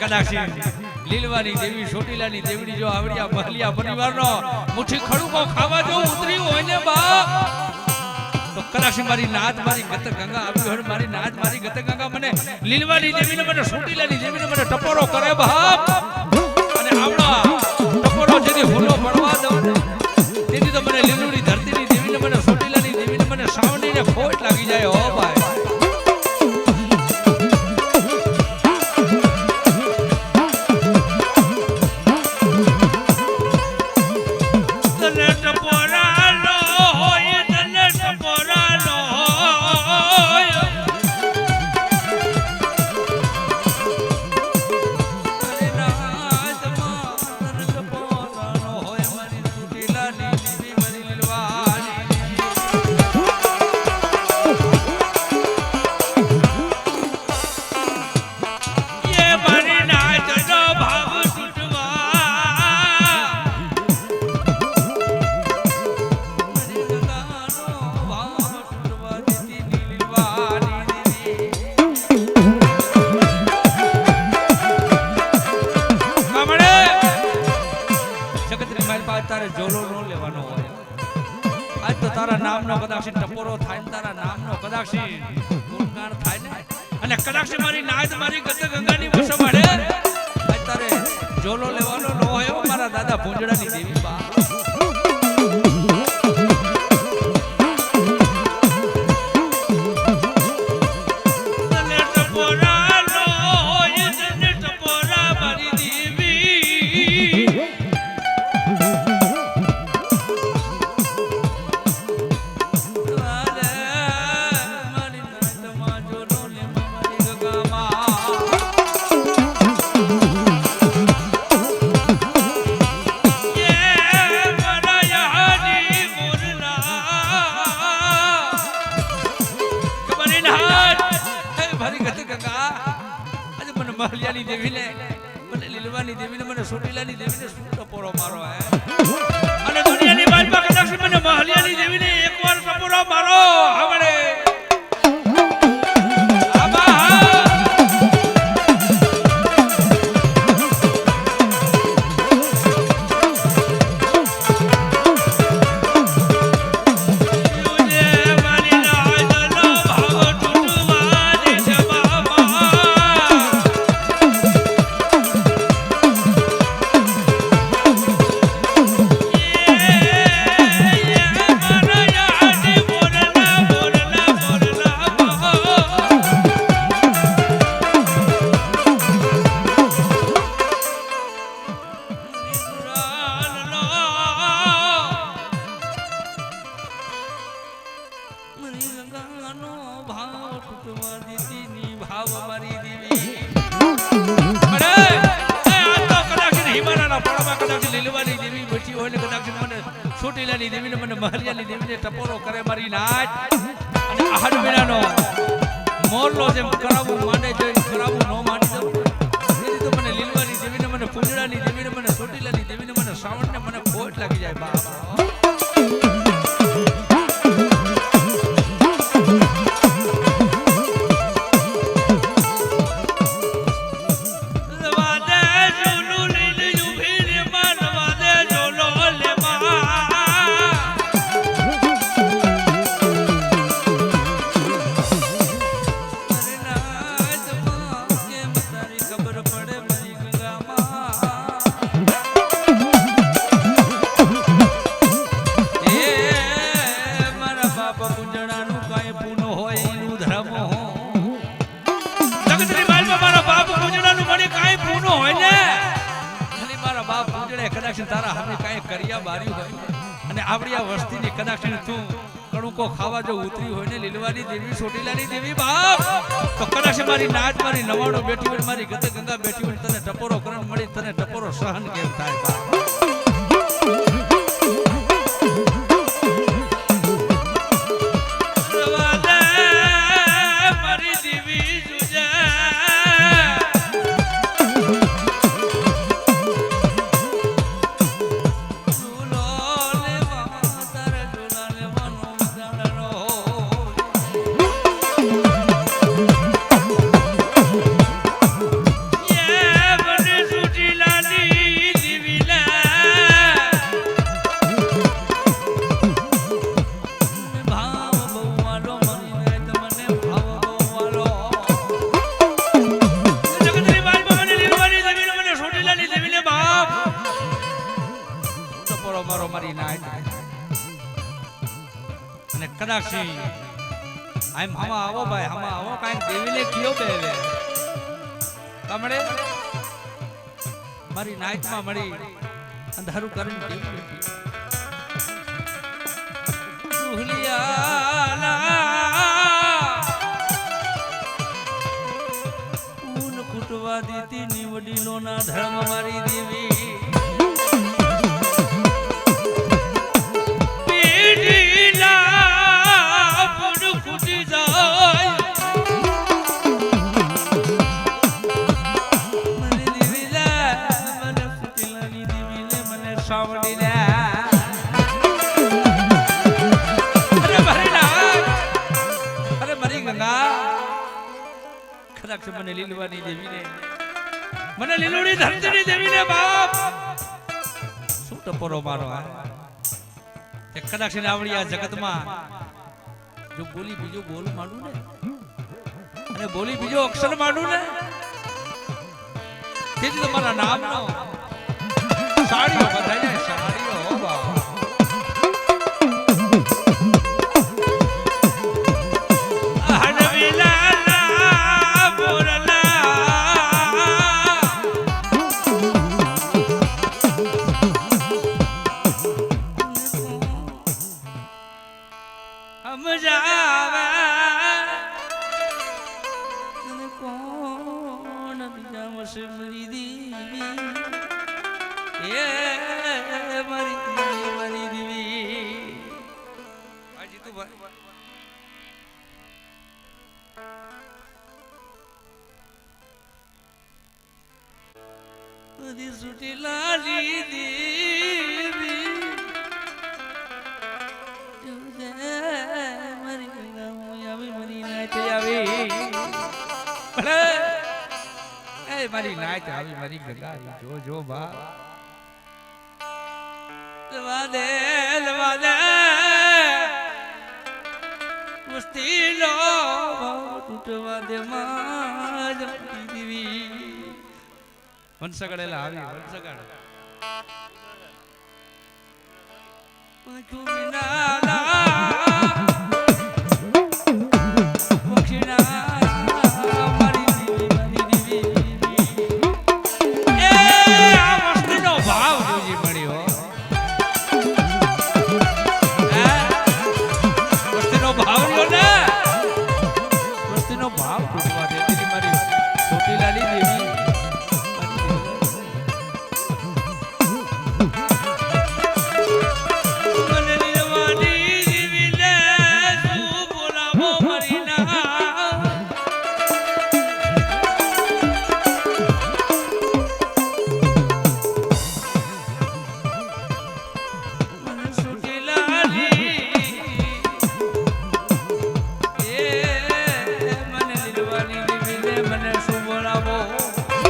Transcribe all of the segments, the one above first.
કદાક્ષી લીલવાની દેવી ચોટીલાની દેવડી જો આવડિયા મહલિયા પરિવારનો મુઠ્ઠી ખડુકો ખાવા જો ઉતરી હોય ને બાપ તો કદાક્ષી મારી નાત મારી ગત ગંગા આવી હોય મારી નાત મારી ગત ગંગા મને લીલવાની દેવીને મને ચોટીલાની દેવીને મને ટપોરો કરે બાપ અને આવડા ટપોરો જેથી ભૂલો પડવા દો તેથી તો મને લીલુડી ધરતીની દેવીને મને ચોટીલાની દેવીને મને સાવણીને ખોટ લાગી જાય હો ભાઈ તારે જોલો નો લેવાનો હોય આજ તો તારા નામનો કદાક્ષી ટપોરો થાય તારા નામનો કદાક્ષી ગુણગાન થાય ને અને કદાક્ષી મારી નાદ મારી ગત ગંગાની વસો મળે આજ તારે જોલો લેવાનો નો હોય મારા દાદા ભૂંજડાની દેવી બા મહલિયાની દેવીને મને લીલવાની દેવીને મને ચોટીલાની દેવીને શું ટપોરો મારો હે અને દુનિયાની બાજમાં કદાક્ષી મને મહલિયાની દેવીને એકવાર ટપોરો મારો આવડે ચોટીલાની દેવીને મને મહલિયાની દેવીને ટપોરો કરે મારી નાચ અને આહડ મેળાનો મોરલો જેમ કરાવું માંડે જોઈ કરાવું નો માંડી દઉં તેથી તો મને લીલવાની દેવીને મને ફૂંજડાની દેવીને મને ચોટીલાની દેવીને મને શ્રાવણને મને ખોટ લાગી જાય બાપ તારા હામે કાંઈ કર્યા બાર્યું હોય અને આવડિયા વસ્તીની કદાક્ષી તું કણુકો ખાવા જો ઉતરી હોય ને લીલવાની દેવી ચોટીલાની દેવી બાપ તો કદાક્ષી મારી નાચ મારી નવાણો બેઠી હોય મારી ગત ગંગા બેઠી હોય તને ટપોરો કરણ મળી તને ટપોરો સહન કેમ થાય બાપ Yeah. કડાક્ષી આય મામા આવો ભાઈ હમા આવો કાંઈક દેવીને કયો બેવે કમળે મારી નાઈટમાં મળી અંધારું કરીને દેવી ઊન કુટવા દીતી ની વડીલોના ધર્મ મારી દેવી મને લીલવાની દેવીને મને લીલુડી ધરતીની દેવીને બાપ શું ટપોરો મારો તે કદાચ આવડી આ જગતમાં જો બોલી બીજો બોલ માંડું ને અને બોલી બીજો અક્ષર માંડું ને તેથી તમારા નામનો સાડીઓ બધાય ને સાડીઓ હો બાપ મારી નાચ આવી મારી ગંગા જો જો બા લવા દે મસ્તી લો તૂટવા દે માં દેવી વંશગડેલા આવી વંશગડ મને શું બોલાવો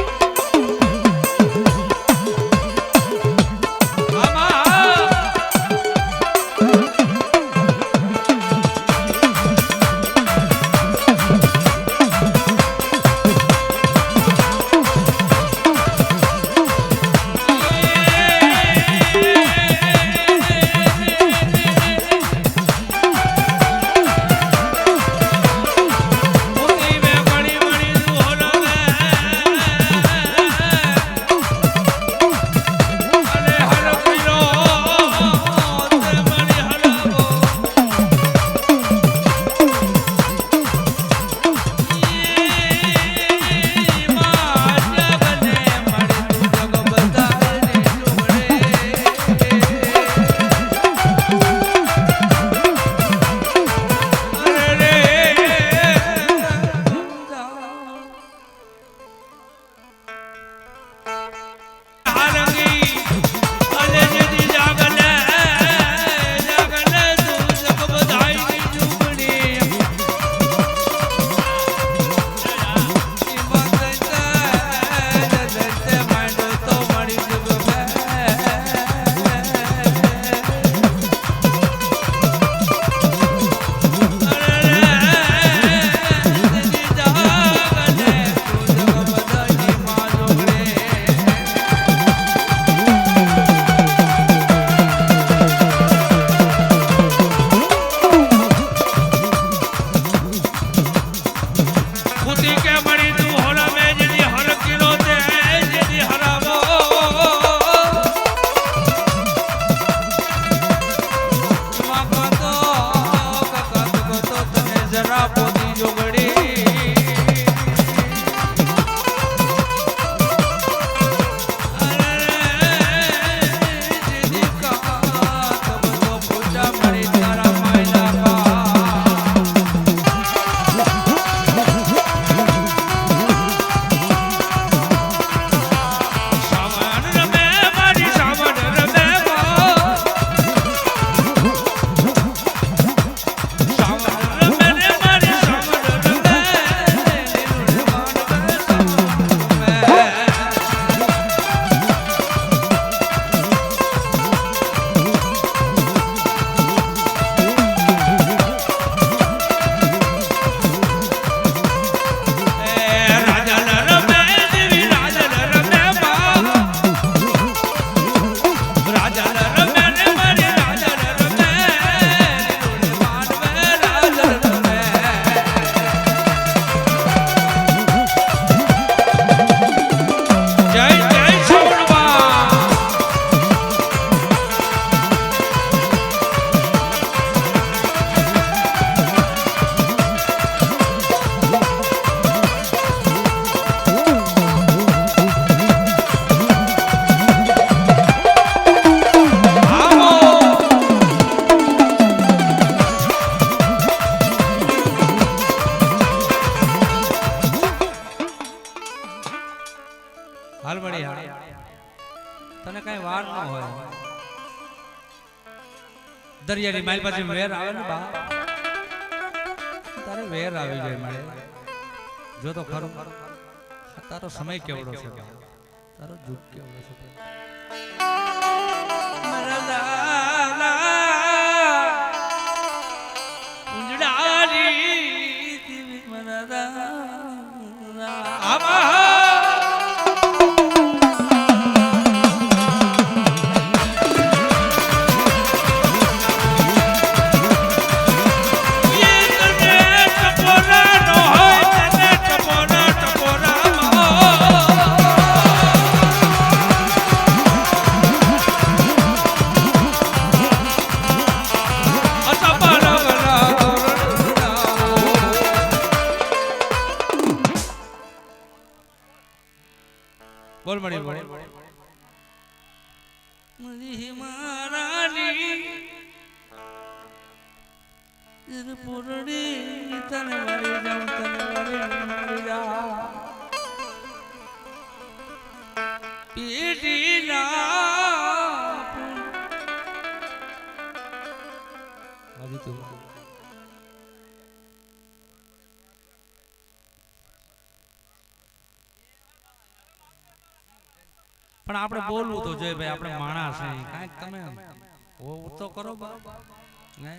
કુતી કે મણી તું હોરા મે જેની હર કિલો તે જેની હરાવો તો તમે જરા પોતી જોગડી તને કઈ વાર ન હોય દરિયાની મારી પાસે વેર આવે ને બા તારે વેર આવી જાય મળે જો તો ખરું તારો સમય કેવડો છે તારો જુગ કેવડો છે મારા દાદા ઉંજડારી દીવી મારા દાદા આમાં બોલ મણી બોલ મરી મારાની જર પુરડી તને મરી જાઉં તને મરી જા પીડી ના આવી તું પણ આપણે બોલવું તો જોઈએ ભાઈ આપણે માણસ છે કાંઈક તમે તો કરો ને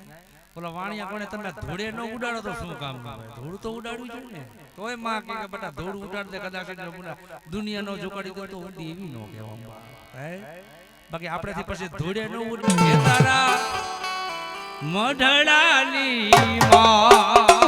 બોલો વાણિયા કોને તમે ધૂળે ન ઉડાડો તો શું કામ ના ભાઈ ધૂળ તો ઉડાડવું જોઈએ ને તોય માં કે બેટા ધૂળ ઉડાડ દે કદાચ દુનિયા નો જોકાડી દો તો ઉડી એવી ન કહેવા હે બાકી આપણેથી પછી ધૂળે ન ઉડી તારા મઢડાની માં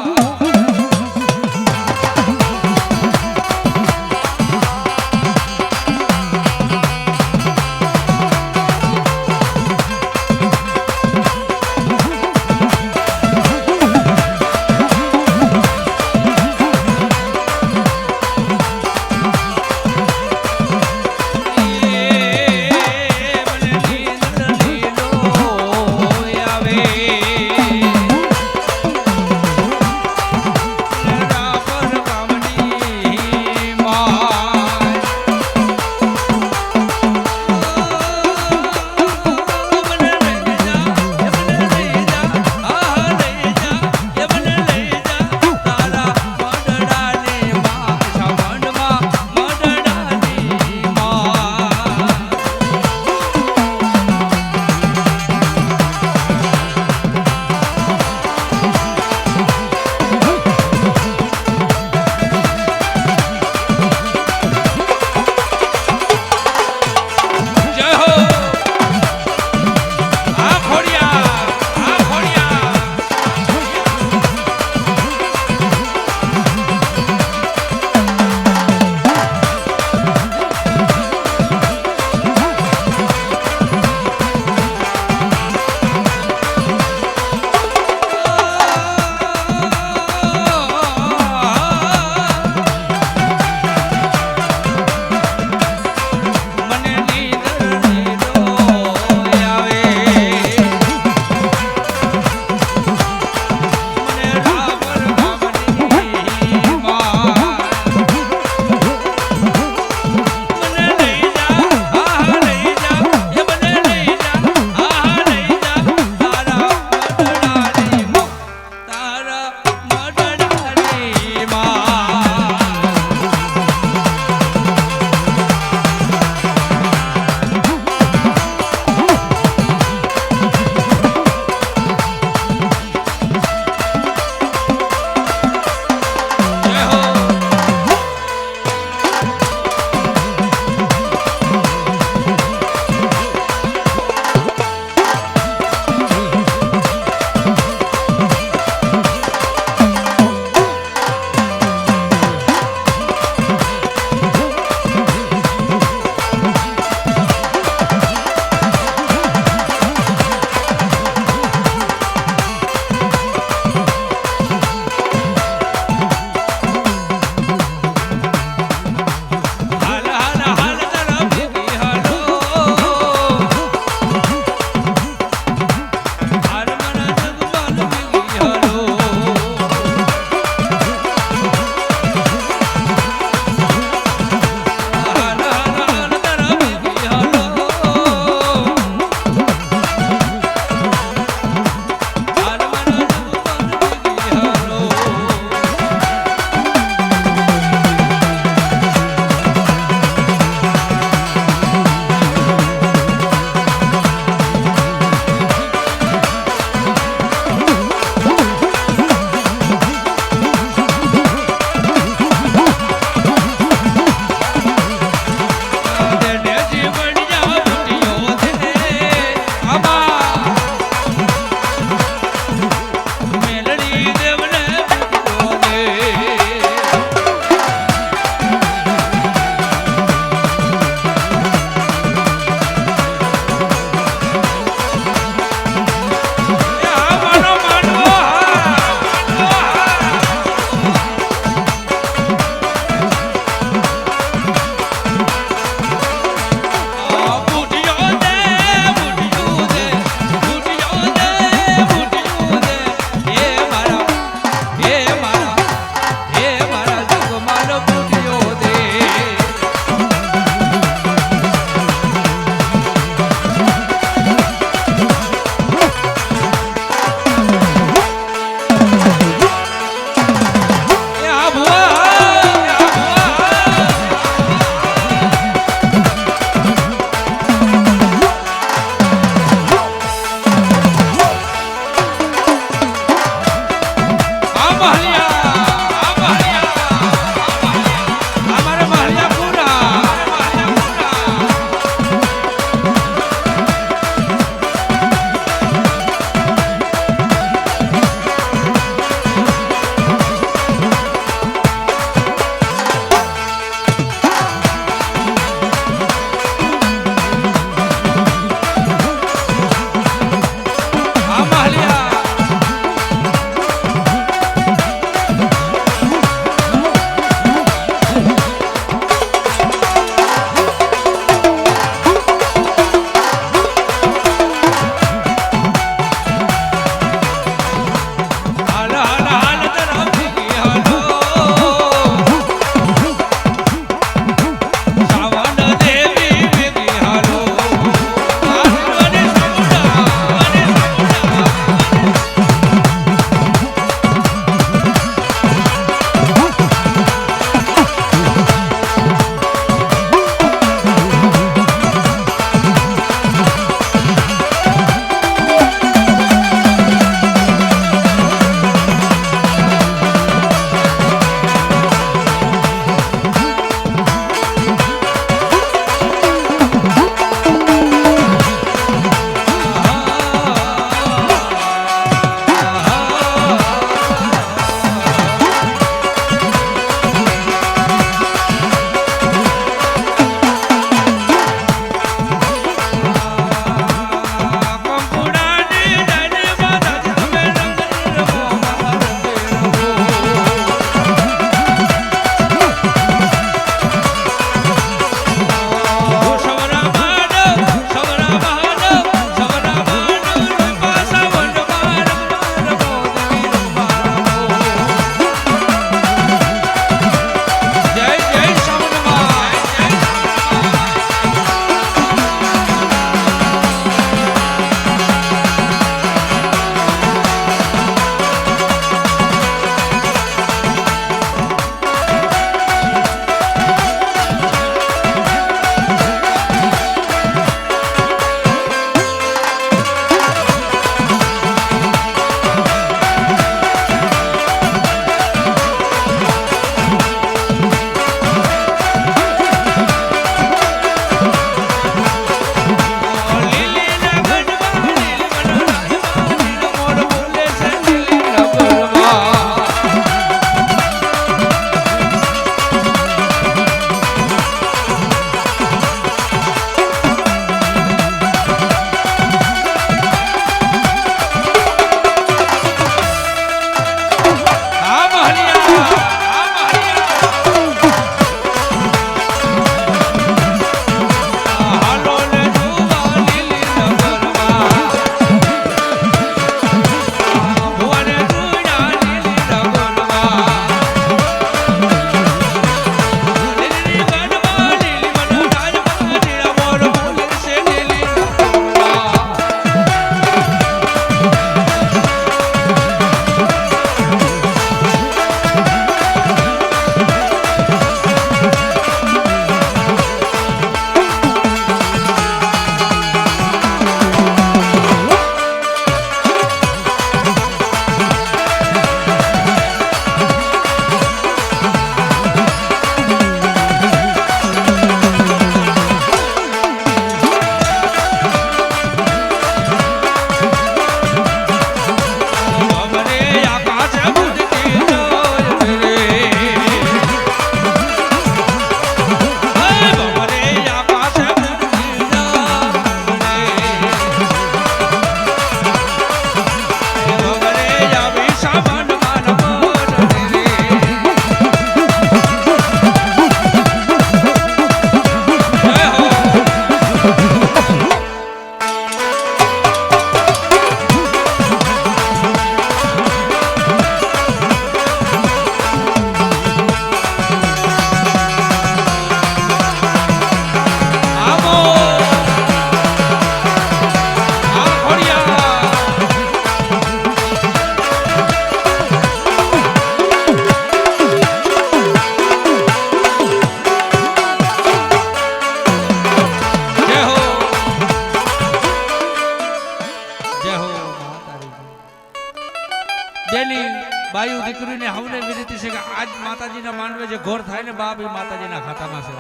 માતાજીના માંડવે જે ઘોર થાય ને બાપ એ માતાજીના ખાતામાં છે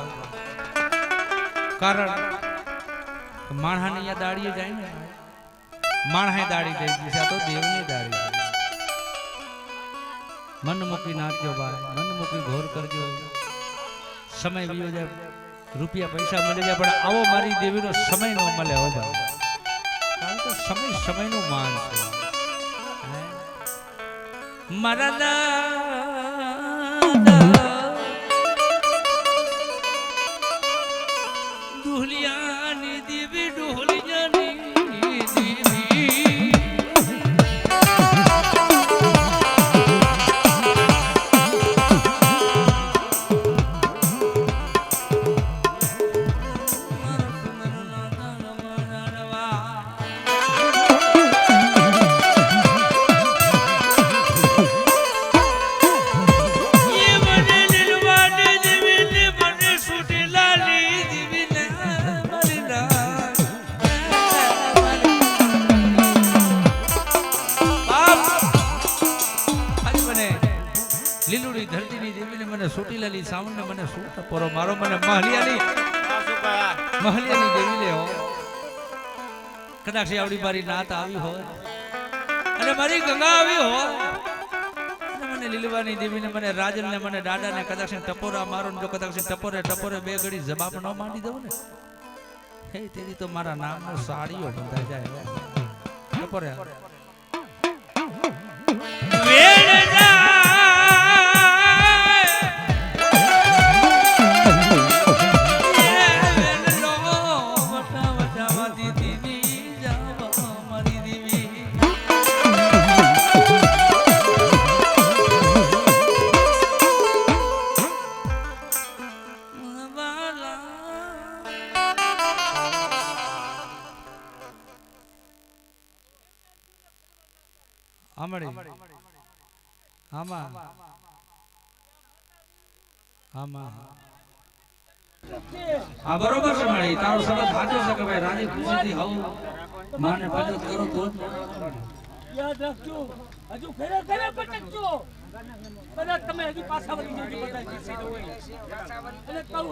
કારણ માણહાને અહીંયા દાડીએ જાય ને માણહાએ દાડી દઈ છે આ તો દેવની દાડી મન મૂકી નાખ્યો ભાઈ મન મૂકી ઘોર કરજો સમય વિયો જાય રૂપિયા પૈસા મળી જાય પણ આવો મારી દેવીનો સમય ન મળે હો ભાઈ કારણ કે સમયનું માન છે મારા દુહલિયાની દેવી ડોહલિયાની લીલુડી ધરતીની દેવીને મને સોટીલાલી સાવણને મને શું ટપોરો મારો મને મહલિયાની દેવીને હો કદાચ આવડી મારી નાત આવી હોય અને મારી ગંગા આવી હોય અને મને લીલવાની દેવીને મને રાજલને મને દાદાને કદાચ ટપોરા મારો જો કદાચ ટપોરે બે ઘડી જવાબ ન માંડી દઉં ને હે તેરી તો મારા નામનો સાડીઓ બંધાઈ જાય ટપોરે આ બરોબર છે મળી તારો શબ્દ સાચો છે કે ભાઈ રાજી ખુશીથી આવું માને મદદ કરો તો યાદ રાખજો હજુ ફેરે ફેરે પટકજો કદાચ તમે હજુ પાછા વળી જજો બધા એટલે કહું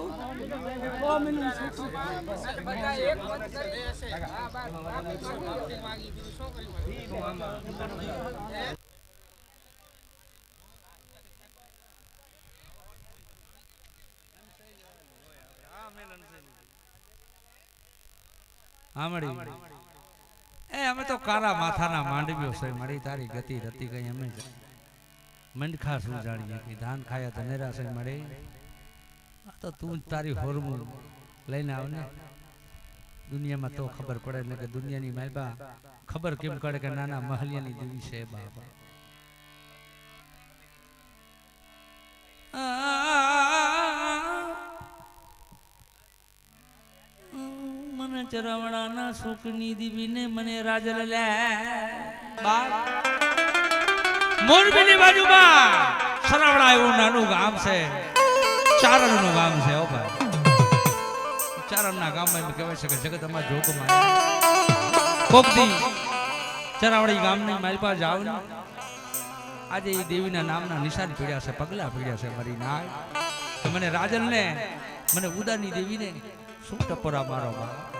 100 મિનિટ બધા એક મત કરે છે આ બાર માગી દીધું શું કર્યું અમે તો કારા માથાના માંડવ્યો છે મારી તારી ગતિ રતી ગઈ અમે મંડખા શું જાણીએ કે ધાન ખાયા ધનેરા છે મળે તો તું તારી હોરમું લઈને આવ ને દુનિયામાં તો ખબર પડે ને કે દુનિયાની માલબા ખબર કેમ કરે કે નાના મહલિયાની દેવી છે બાબા મને ચરવણાના સુખની દીવીને મને રાજલ લે બાપ મોરબીની બાજુમાં સરવણા એવું નાનું ગામ છે ચારણનું ગામ છે ઓ ભાઈ ચારણના ગામમાં એમ કહેવાય છે કે જગત અમાર જોકમાં કોકદી ચરાવડી ગામની માલપા જાવ ને આજે એ દેવીના નામના નિશાન પીડ્યા છે પગલા પીડ્યા છે મારી નાય મને રાજલ ને મને ઉદાની દેવીને શું ટપોરા મારો બા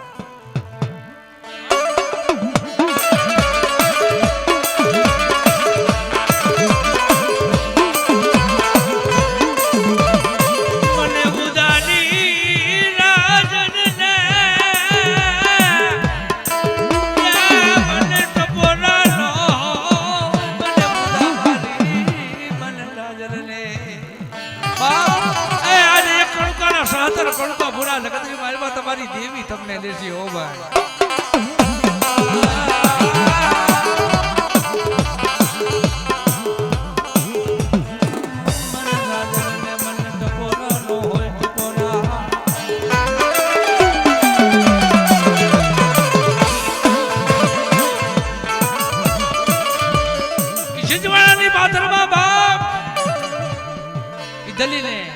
તમારી દેવી તમને દેશી હો ભાઈ દલીલે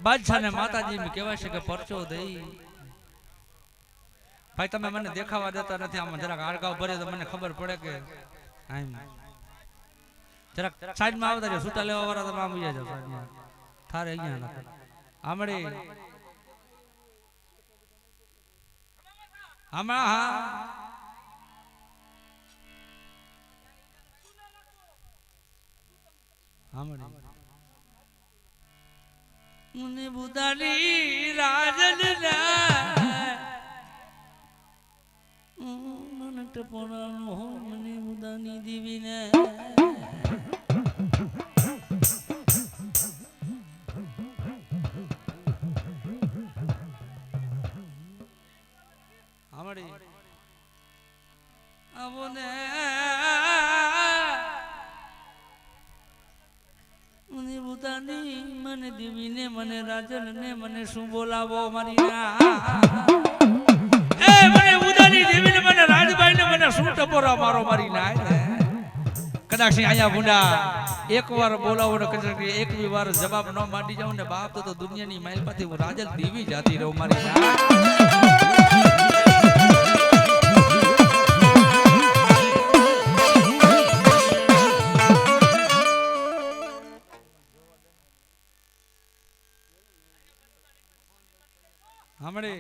બાદશાહ ને માતાજી કહેવાય છે કે પરચો દઈ ભાઈ તમે મને દેખાવા દેતા નથી આમાં જરાક આડગાવ ભરે તો મને ખબર પડે કે જરાક સાઈડમાં આવતા રહ્યો સૂતા લેવા વાળા તમે આમ જાવ સાઈડમાં થારે અહીંયા આમડે આમાં હા આમડે મને બુદાની રાજન મને ટપોરાનો મને બુદાની દેવીને આમડે આવોને મને બુદાની મને દેવીને મને રાજન ને મને શું બોલાવો મારી એ મને બુદાની દેવીને મને રાજભાઈ ને મને શું ટપોરા મારો મારી ના કદાચ અહીંયા ભૂંડા એકવાર બોલાવો ને કદાચ એક બી વાર જવાબ ન માંડી જાઉં ને બાપ તો દુનિયાની માઇલ પાથી હું રાજલ દેવી જાતી રહું મારી ના હમણે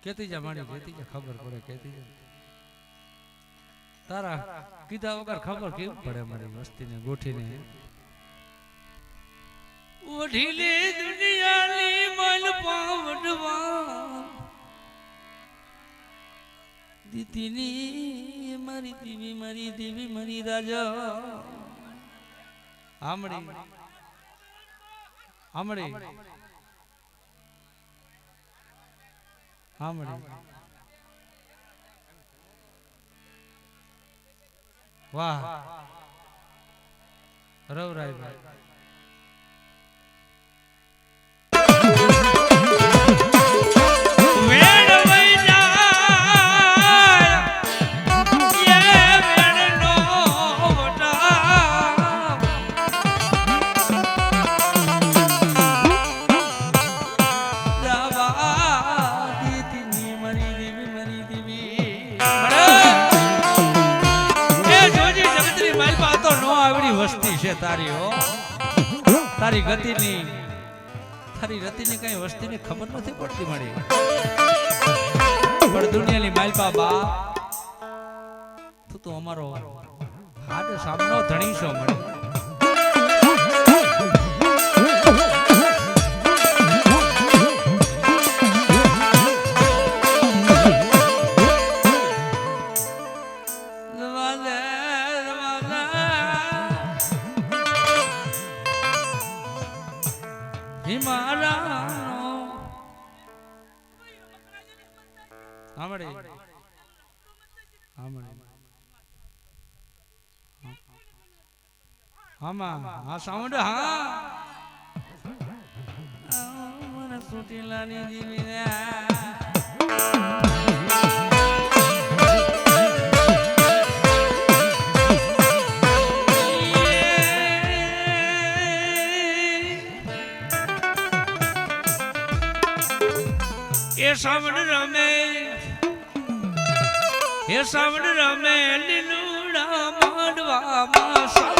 કેતી જા માણી કેતી જા ખબર પડે કેતી જા તારા કીધા વગર ખબર કેમ પડે મારી વસ્તીને ગોઠીને ઓઢીલે દુનિયાની મન પાવડવા દીતીની મારી દેવી મારી રાજા આમડી આમડી આમડી વાહ રવરાય ભાઈ વસ્તી છે તારી હો તારી ગતિની તારી રતિની કઈ વસ્તીની ખબર નથી પડતી મારી પણ દુનિયાની માલપા બા તું તો અમારો હાડ સામનો ધણી છો મળે આ સાઉન્ડ હા મને સુટીલાની જીવીને એ સાવણ રમે લીલુડા માંડવામાં